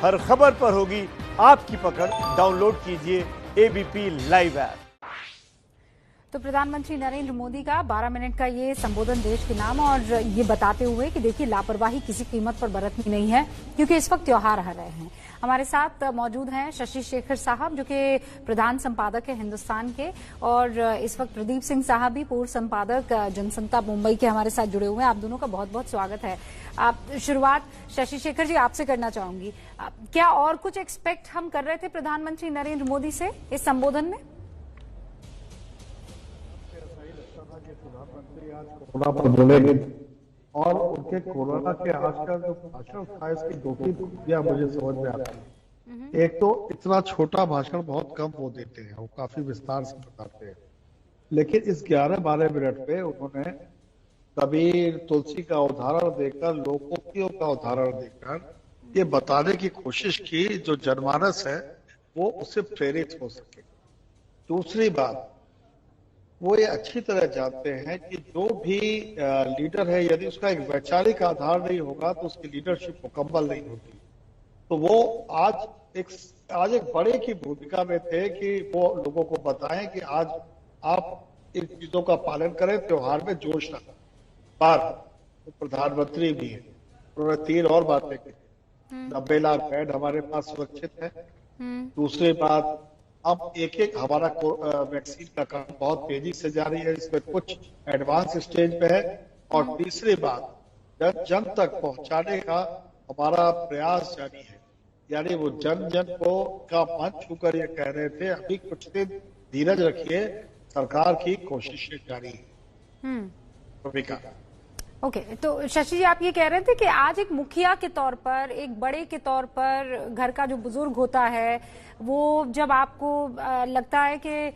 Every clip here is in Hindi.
हर खबर पर होगी आपकी पकड़। डाउनलोड कीजिए एबीपी लाइव ऐप। तो प्रधानमंत्री नरेंद्र मोदी का 12 मिनट का ये संबोधन देश के नाम और ये बताते हुए कि देखिए लापरवाही किसी कीमत पर बरतनी नहीं है क्योंकि इस वक्त त्योहार आ रहे हैं। हमारे साथ मौजूद हैं शशि शेखर साहब जो कि प्रधान संपादक है हिंदुस्तान के, और इस वक्त प्रदीप सिंह साहब भी पूर्व संपादक जनसंता मुंबई के हमारे साथ जुड़े हुए हैं। आप दोनों का बहुत बहुत स्वागत है। आप शुरुआत शशि शेखर जी आपसे करना चाहूंगी। क्या और कुछ एक्सपेक्ट हम कर रहे थे प्रधानमंत्री नरेंद्र मोदी से इस संबोधन में? कोरोना पर बोलेंगे और उनके कोरोना के आज का जो भाषण था इसकी दो तीन खूबियां मुझे समझ में आती है। एक तो इतना छोटा भाषण बहुत कम वो देते हैं, वो काफी विस्तार से बताते हैं, लेकिन इस 11-12 मिनट में उन्होंने कबीर तुलसी का उदाहरण देकर, लोकोक्तियों का उदाहरण देकर ये बताने की कोशिश की जो जनमानस है वो उससे प्रेरित हो सके। दूसरी बात, वो ये अच्छी तरह जानते हैं कि जो भी लीडर है यदि उसका एक वैचारिक आधार नहीं होगा तो उसकी लीडरशिप मुकम्मल नहीं होती। तो वो आज एक बड़े की भूमिका में थे कि वो लोगों को बताएं कि आज आप इन चीजों का पालन करें, त्योहार में जोश रखें। पर तो प्रधानमंत्री भी है, उन्होंने 3 और बातें की। 90 लाख बेड हमारे पास सुरक्षित है। दूसरी बात, अब एक हमारा वैक्सीन का काम बहुत तेजी से जारी है, इसमें कुछ एडवांस स्टेज पे है। और तीसरी बात, जन तक पहुंचाने का हमारा प्रयास जारी है। यानी वो जन को का मन छूकर ये कह रहे थे अभी कुछ दिन धीरज रखिए, सरकार की कोशिशें जारी है। ओके, तो शशि जी आप ये कह रहे थे कि आज एक मुखिया के तौर पर, एक बड़े के तौर पर, घर का जो बुजुर्ग होता है वो जब आपको लगता है कि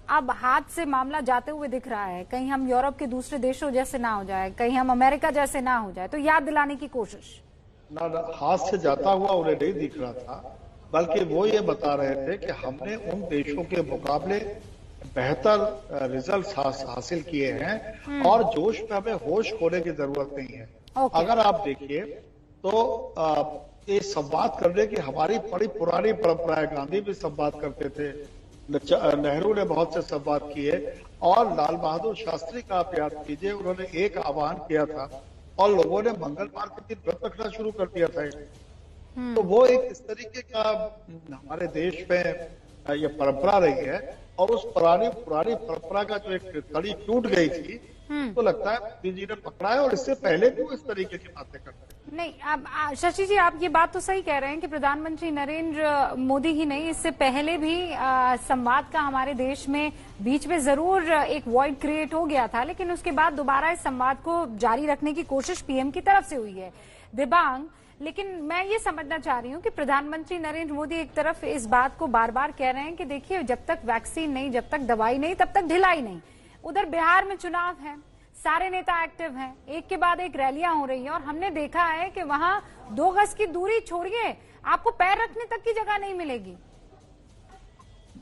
अब हाथ से मामला जाते हुए दिख रहा है, कहीं हम यूरोप के दूसरे देशों जैसे ना हो जाए, कहीं हम अमेरिका जैसे ना हो जाए, तो याद दिलाने की कोशिश। ना हाथ से जाता हुआ उन्हें नहीं दिख रहा था, बल्कि वो ये बता रहे थे कि हमने उन देशों के मुकाबले बेहतर रिजल्ट हासिल किए हैं और जोश में हमें होश खोने की जरूरत नहीं है। अगर आप देखिए तो ये संवाद करने की हमारी बड़ी पुरानी परंपरा है। गांधी भी संवाद करते थे, नेहरू ने बहुत से संवाद किए, और लाल बहादुर शास्त्री का आप याद कीजिए, उन्होंने एक आह्वान किया था और लोगों ने मंगलवार के दिन व्रत रखना शुरू कर दिया था। तो वो एक इस तरीके का हमारे देश में ये परंपरा रही है, और उस पुरानी परंपरा का जो एक कड़ी टूट गई थी, तो लगता है मोदी जी ने पकड़ा है। और इससे पहले भी वो इस तरीके की बातें करते हैं। नहीं, अब शशि जी आप ये बात तो सही कह रहे हैं कि प्रधानमंत्री नरेंद्र मोदी ही नहीं, इससे पहले भी संवाद का हमारे देश में बीच में जरूर एक वॉइड क्रिएट हो गया था, लेकिन उसके बाद दोबारा इस संवाद को जारी रखने की कोशिश पीएम की तरफ से हुई है। दिबांग, लेकिन मैं ये समझना चाह रही हूँ कि प्रधानमंत्री नरेंद्र मोदी एक तरफ इस बात को बार बार कह रहे हैं कि देखिए जब तक वैक्सीन नहीं, जब तक दवाई नहीं, तब तक ढिलाई नहीं। उधर बिहार में चुनाव है, सारे नेता एक्टिव हैं, एक के बाद एक रैलियां हो रही हैं, और हमने देखा है कि वहां 2 गज की दूरी छोड़िए, आपको पैर रखने तक की जगह नहीं मिलेगी।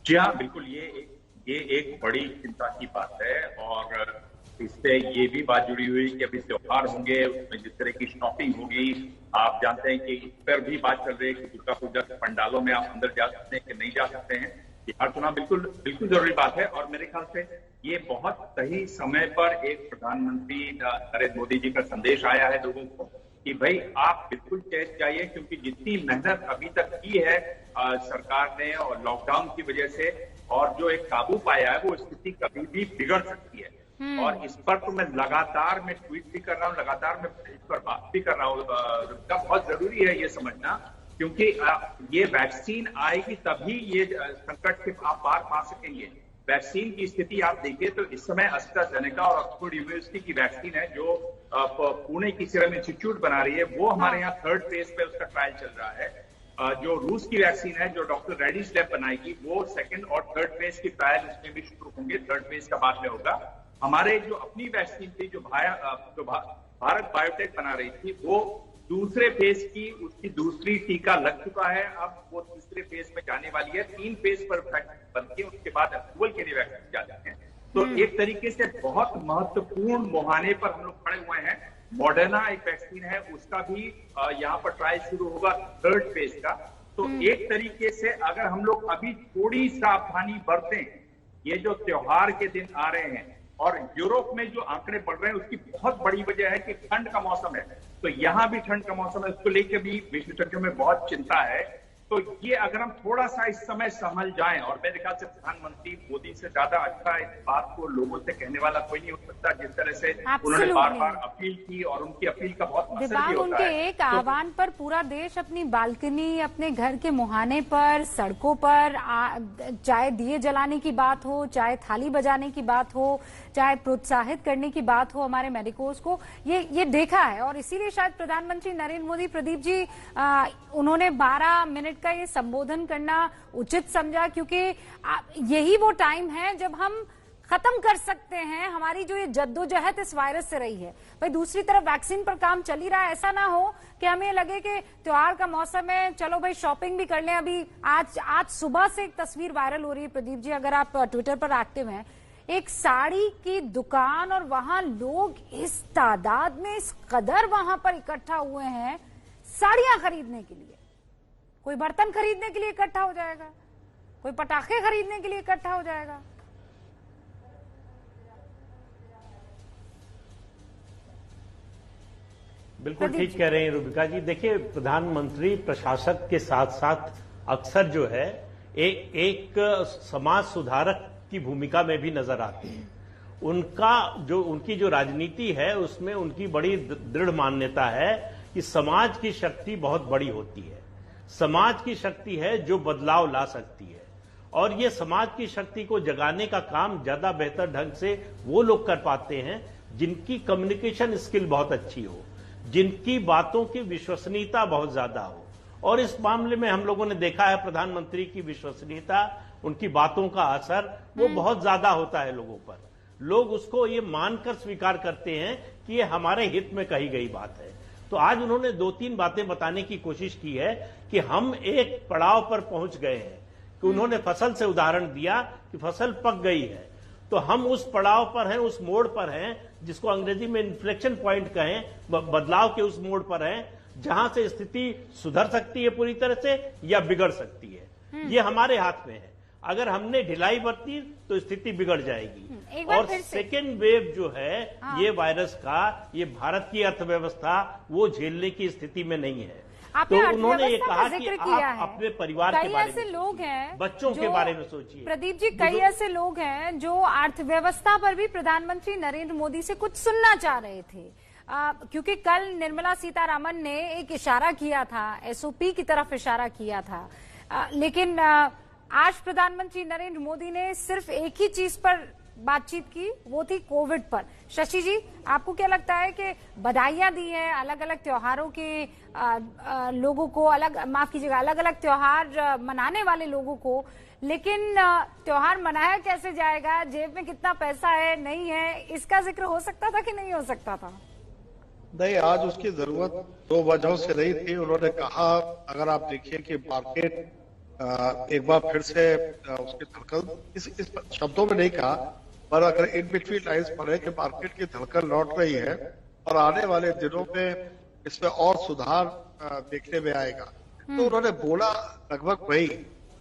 जी हाँ, बिल्कुल, ये एक बड़ी चिंता की बात है। और इससे ये भी बात जुड़ी हुई कि अभी त्योहार होंगे, उसमें जिस तरह की शॉपिंग होगी, आप जानते हैं कि इस पर भी बात चल रही है कि दुर्गा पूजा के पंडालों में आप अंदर जा सकते हैं कि नहीं जा सकते हैं। बिहार चुनाव बिल्कुल जरूरी बात है, और मेरे ख्याल से ये बहुत सही समय पर एक प्रधानमंत्री नरेंद्र मोदी जी का संदेश आया है लोगों को कि भाई आप बिल्कुल चेत जाइए, क्योंकि जितनी मेहनत अभी तक की है सरकार ने और लॉकडाउन की वजह से, और जो एक काबू पाया है, वो स्थिति कभी भी बिगड़ सकती है। और इस पर तो मैं लगातार ट्वीट भी कर रहा हूँ, लगातार मैं इस पर बात भी कर रहा हूँ। बहुत जरूरी है ये समझना, क्योंकि ये वैक्सीन आएगी तभी ये संकट से आप पार पा सकेंगे। वैक्सीन की स्थिति आप देखिए तो इस समय एस्ट्राजेनेका और ऑक्सफोर्ड यूनिवर्सिटी की वैक्सीन है जो पुणे की सीरम इंस्टीट्यूट बना रही है, वो हमारे यहाँ 3rd फेज पे उसका ट्रायल चल रहा है। जो रूस की वैक्सीन है जो डॉक्टर रेड्डीज लैब बनाएगी, वो 2nd और 3rd फेज की ट्रायल उसमें भी शुरू होंगे, 3rd फेज का बाद में होगा। हमारे जो अपनी वैक्सीन थी जो भारत बायोटेक बना रही थी, वो 2रे फेज की उसकी दूसरी टीका लग चुका है, अब वो 3रे फेज में जाने वाली है। 3 फेज पर बनती है, उसके बाद अप्रूवल के लिए वैक्सीन जाते हैं। तो एक तरीके से बहुत महत्वपूर्ण मुहाने पर हम लोग खड़े हुए हैं मॉडर्ना एक वैक्सीन है, उसका भी यहाँ पर ट्रायल शुरू होगा 3rd फेज का। तो एक तरीके से अगर हम लोग अभी थोड़ी सावधानी बरतें, ये जो त्योहार के दिन आ रहे हैं और यूरोप में जो आंकड़े बढ़ रहे हैं उसकी बहुत बड़ी वजह है कि ठंड का मौसम है। तो यहां भी ठंड का मौसम है, उसको लेकर भी विशेषज्ञों में बहुत चिंता है। तो ये अगर हम थोड़ा सा इस समय संभल जाएं, और मेरे ख्याल से प्रधानमंत्री मोदी से ज्यादा अच्छा इस बात को लोगों से कहने वाला कोई नहीं हो सकता, जिस तरह से उन्होंने बार बार अपील की और उनकी अपील का बहुत असर भी होता उनके है। एक आह्वान पर पूरा देश अपनी बालकनी, अपने घर के मुहाने पर, सड़कों पर, चाहे दिए जलाने की बात हो, चाहे थाली बजाने की बात हो, चाहे प्रोत्साहित करने की बात हो हमारे मेडिकोज को, ये देखा है। और इसीलिए शायद प्रधानमंत्री नरेंद्र मोदी, प्रदीप जी, उन्होंने 12 मिनट का ये संबोधन करना उचित समझा, क्योंकि यही वो टाइम है जब हम खत्म कर सकते हैं हमारी जो ये जद्दोजहद इस वायरस से रही है। भाई दूसरी तरफ वैक्सीन पर काम चल ही रहा है, ऐसा ना हो कि हमें लगे कि त्योहार का मौसम है, चलो भाई शॉपिंग भी कर लें। अभी आज सुबह से एक तस्वीर वायरल हो रही है, प्रदीप जी अगर आप ट्विटर पर एक्टिव हैं, एक साड़ी की दुकान और वहां लोग इस तादाद में इस कदर वहां पर इकट्ठा हुए हैं साड़ियां खरीदने के लिए। कोई बर्तन खरीदने के लिए इकट्ठा हो जाएगा, कोई पटाखे खरीदने के लिए इकट्ठा हो जाएगा। बिल्कुल ठीक कह रहे हैं रूबिका जी। देखिए, प्रधानमंत्री प्रशासक के साथ साथ अक्सर जो है एक समाज सुधारक की भूमिका में भी नजर आते हैं। उनकी जो राजनीति है उसमें उनकी बड़ी दृढ़ मान्यता है कि समाज की शक्ति बहुत बड़ी होती है। समाज की शक्ति है जो बदलाव ला सकती है, और ये समाज की शक्ति को जगाने का काम ज्यादा बेहतर ढंग से वो लोग कर पाते हैं जिनकी कम्युनिकेशन स्किल बहुत अच्छी हो, जिनकी बातों की विश्वसनीयता बहुत ज्यादा हो। और इस मामले में हम लोगों ने देखा है प्रधानमंत्री की विश्वसनीयता, उनकी बातों का असर वो बहुत ज्यादा होता है लोगों पर। लोग उसको ये मानकर स्वीकार करते हैं कि ये हमारे हित में कही गई बात है। तो आज उन्होंने 2-3 बातें बताने की कोशिश की है कि हम एक पड़ाव पर पहुंच गए हैं, कि उन्होंने फसल से उदाहरण दिया कि फसल पक गई है, तो हम उस पड़ाव पर हैं, उस मोड़ पर हैं जिसको अंग्रेजी में इन्फ्लेक्शन पॉइंट कहें, बदलाव के उस मोड़ पर हैं जहां से स्थिति सुधर सकती है पूरी तरह से या बिगड़ सकती है। ये हमारे हाथ में है। अगर हमने ढिलाई बरती तो स्थिति बिगड़ जाएगी। और सेकेंड वेव जो है ये वायरस का, ये भारत की अर्थव्यवस्था वो झेलने की स्थिति में नहीं है। तो उन्होंने ये कहा कि आप अपने परिवार के बारे में, लोग हैं, बच्चों के बारे में सोचिए। प्रदीप जी, कई ऐसे लोग हैं जो अर्थव्यवस्था पर भी प्रधानमंत्री नरेंद्र मोदी से कुछ सुनना चाह रहे थे, क्योंकि कल निर्मला सीतारामन ने एक इशारा किया था, एसओपी की तरफ इशारा किया था, लेकिन आज प्रधानमंत्री नरेंद्र मोदी ने सिर्फ एक ही चीज पर बातचीत की, वो थी कोविड पर। शशि जी, आपको क्या लगता है कि बधाइयां दी हैं अलग अलग त्योहारों के लोगों को, माफ कीजिएगा, अलग अलग त्योहार मनाने वाले लोगों को, लेकिन त्योहार मनाया कैसे जाएगा, जेब में कितना पैसा है, नहीं है, इसका जिक्र हो सकता था कि नहीं हो सकता था? नहीं, आज उसकी जरूरत 2 वजहों से रही थी। उन्होंने कहा, अगर आप देखिए कि मार्केट एक बार फिर से उसकी धड़कन, इस शब्दों में नहीं कहा, पर अगर इन बिटवीन लाइंस पढ़े कि मार्केट की धड़कन लौट रही है और आने वाले दिनों में इसमें और सुधार देखने में आएगा। तो उन्होंने बोला लगभग वही,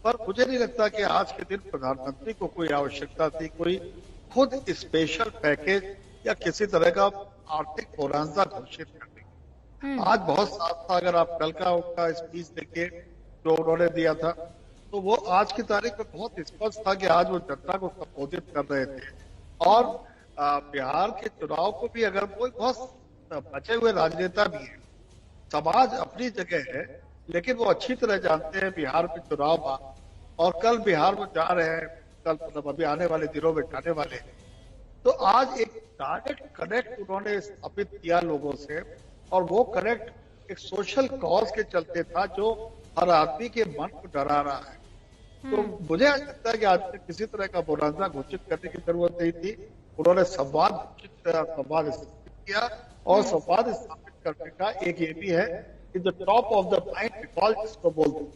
पर मुझे नहीं लगता कि आज के दिन प्रधानमंत्री को कोई आवश्यकता थी कोई खुद स्पेशल पैकेज या किसी तरह का आर्थिक बोनांजा घोषित करने की। आज बहुत साफ था, अगर आप कल का उनका स्पीच देखिए जो उन्होंने दिया था, तो वो आज की तारीख में बहुत स्पष्ट था कि आज वो जनता को संबोधित कर रहे थे। और बिहार के चुनाव को भी, अगर वो बहुत बचे हुए राजनेता भी हैं, समाज अपनी जगह है, लेकिन वो अच्छी तरह जानते हैं बिहार में चुनाव आ, और कल बिहार में जा रहे हैं, कल मतलब अभी आने वाले दिनों में जाने वाले हैं। तो आज एक डायरेक्ट कनेक्ट उन्होंने स्थापित किया लोगों से, और वो कनेक्ट एक सोशल कॉज के चलते था जो हर आदमी के मन को डरा रहा है। तो मुझे लगता है कि आज किसी तरह का बोनांजा घोषित करने की जरूरत नहीं थी। उन्होंने संवाद स्थापित किया, और संवाद स्थापित करने का एक ये भी है कि जो top of the mind recall जिसको बोलते हैं,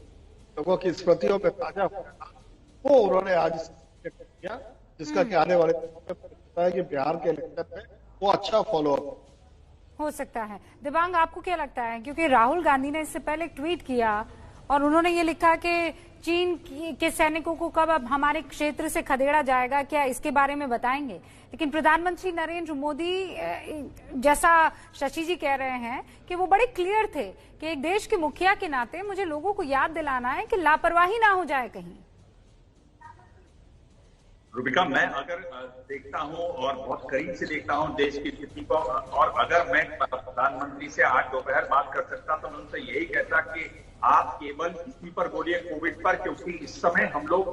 लोगों की स्मृतियों में ताजा होना, वो उन्होंने आज किया, जिसका कि आने वाले दिनों में पता है कि बिहार के इलेक्शन में वो अच्छा फॉलो अप। हो सकता है। दिबांग, आपको क्या लगता है, क्योंकि राहुल गांधी ने इससे पहले एक ट्वीट किया और उन्होंने ये लिखा कि चीन के सैनिकों को कब अब हमारे क्षेत्र से खदेड़ा जाएगा, क्या इसके बारे में बताएंगे? लेकिन प्रधानमंत्री नरेंद्र मोदी, जैसा शशि जी कह रहे हैं कि वो बड़े क्लियर थे कि एक देश के मुखिया के नाते मुझे लोगों को याद दिलाना है कि लापरवाही ना हो जाए कहीं। रूबिका, मैं अगर देखता हूं और बहुत करीब से देखता हूं देश की स्थिति को, और अगर मैं प्रधानमंत्री से आज दोपहर बात कर सकता तो मैं उनसे यही कहता कि आप केवल इसी पर बोलिए, कोविड पर, क्योंकि इस समय हम लोग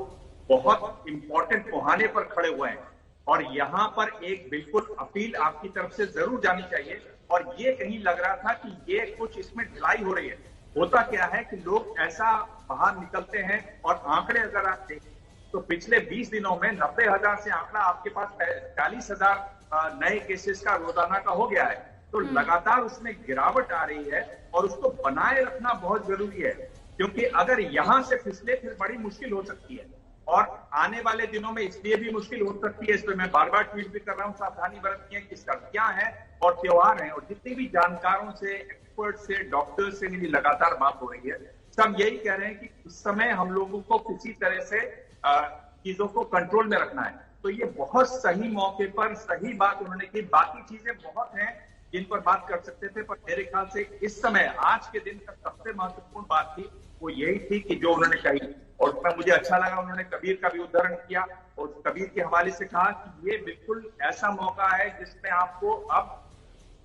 बहुत इंपॉर्टेंट मुहाने पर खड़े हुए हैं और यहाँ पर एक बिल्कुल अपील आपकी तरफ से जरूर जानी चाहिए। और ये कहीं लग रहा था कि ये कुछ इसमें ढिलाई हो रही है। होता क्या है कि लोग ऐसा बाहर निकलते हैं और आंकड़े अगर आप देखें तो पिछले 20 दिनों में 90,000 से आंकड़ा आपके पास 40,000 नए केसेस का रोजाना का हो गया है। तो लगातार उसमें गिरावट आ रही है और उसको बनाए रखना बहुत जरूरी है, क्योंकि अगर यहां से फिसले फिर बड़ी मुश्किल हो सकती है और आने वाले दिनों में इसलिए भी मुश्किल हो सकती है। इस पर मैं बार बार ट्वीट भी कर रहा हूं, सावधानी बरतनी है कि सर्दियां हैं और त्योहार हैं और जितने भी जानकारों से, एक्सपर्ट से, डॉक्टर से मेरी लगातार बात हो रही है, सब यही कह रहे हैं कि इस समय हम लोगों को किसी तरह से चीजों को कंट्रोल में रखना है। तो ये बहुत सही मौके पर सही बात उन्होंने की। बाकी चीजें बहुत हैं जिन पर बात कर सकते थे, पर मेरे ख्याल से इस समय आज के दिन तक सबसे महत्वपूर्ण बात थी वो यही थी कि जो उन्होंने कही, और उसमें मुझे अच्छा लगा उन्होंने कबीर का भी उदाहरण किया और कबीर के हवाले से कहा कि ये बिल्कुल ऐसा मौका है जिसमें आपको अब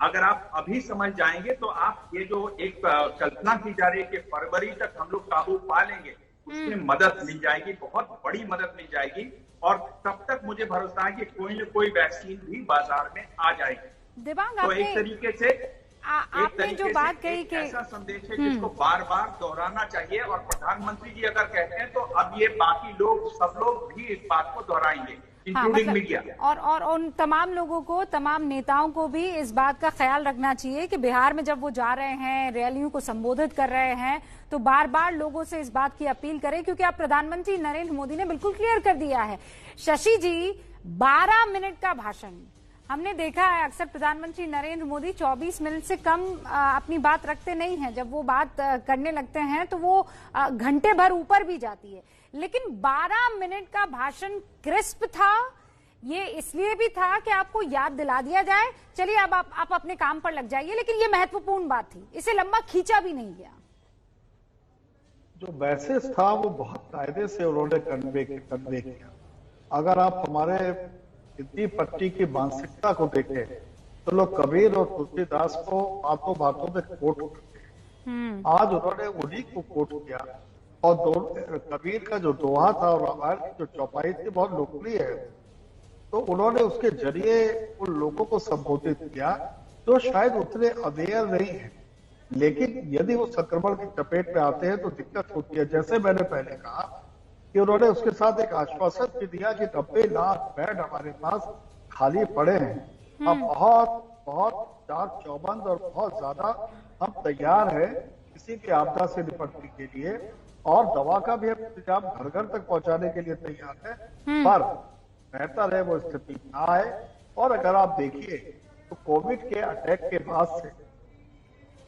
अगर आप अभी समझ जाएंगे तो आप ये जो एक कल्पना की जा रही है कि फरवरी तक हम लोग काबू पा लेंगे, उसमें मदद मिल जाएगी, बहुत बड़ी मदद मिल जाएगी। और तब तक मुझे भरोसा है कि कोई न कोई वैक्सीन भी बाजार में आ जाएगी। दिबांग, तो एक तरीके से आपने जो बात कही कि ऐसा संदेश है जिसको बार बार दोहराना चाहिए और प्रधानमंत्री जी अगर कहते हैं तो अब ये बाकी लोग, सब लोग भी इस बात को दोहराएंगे, इंक्लूडिंग मीडिया। और उन तमाम लोगों को, तमाम नेताओं को भी इस बात का ख्याल रखना चाहिए कि बिहार में जब वो जा रहे हैं, रैलियों को संबोधित कर रहे हैं, तो बार बार लोगों से इस बात की अपील करें, क्योंकि आप प्रधानमंत्री नरेंद्र मोदी ने बिल्कुल क्लियर कर दिया है। शशि जी, 12 मिनट का भाषण हमने देखा है, अक्सर प्रधानमंत्री नरेंद्र मोदी 24 मिनट से कम अपनी बात रखते नहीं हैं। जब वो बात करने लगते हैं तो वो घंटे भर ऊपर भी जाती है, लेकिन 12 मिनट का भाषण क्रिस्प था। ये इसलिए भी था कि आपको याद दिला दिया जाए, चलिए अब आप अपने काम पर लग जाइए, लेकिन ये महत्वपूर्ण बात थी, इसे लंबा खींचा भी नहीं गया। जो मैसेज था वो बहुत कायदे से उन्होंने कन्वे किया। अगर आप हमारे हिंदी पट्टी की मानसिकता को देखें तो लोग कबीर और तुलसीदास को बातों बातों में कोट करते हैं। आज उन्होंने उन्हीं को कोट किया और कबीर का जो दोहा था और रामायण की जो चौपाई थी बहुत लोकप्रिय है, तो उन्होंने उसके जरिए उन लोगों को संबोधित किया जो शायद उतने अवेयर नहीं है, लेकिन यदि वो संक्रमण की चपेट में आते हैं तो दिक्कत होती है। जैसे मैंने पहले कहा कि उन्होंने उसके साथ एक आश्वासन भी दिया कि 90 लाख बेड हमारे पास खाली पड़े हैं। अब बहुत जांच चौबंद और बहुत ज्यादा हम तैयार हैं किसी भी आपदा से निपटने के लिए, और दवा का भी हम इंतजाम घर घर तक पहुंचाने के लिए तैयार है। पर बेहतर है वो स्थिति ना आए। और अगर आप देखिए तो कोविड के अटैक के बाद से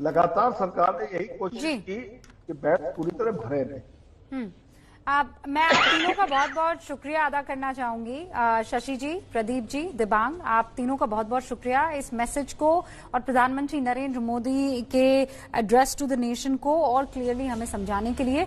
लगातार सरकार ने यही कोशिश की कि बेड पूरी तरह भरे रहे। मैं आप तीनों का बहुत बहुत शुक्रिया अदा करना चाहूंगी। शशि जी, प्रदीप जी, दिबांग, आप तीनों का बहुत बहुत शुक्रिया इस मैसेज को और प्रधानमंत्री नरेंद्र मोदी के एड्रेस टू द नेशन को और क्लियरली हमें समझाने के लिए।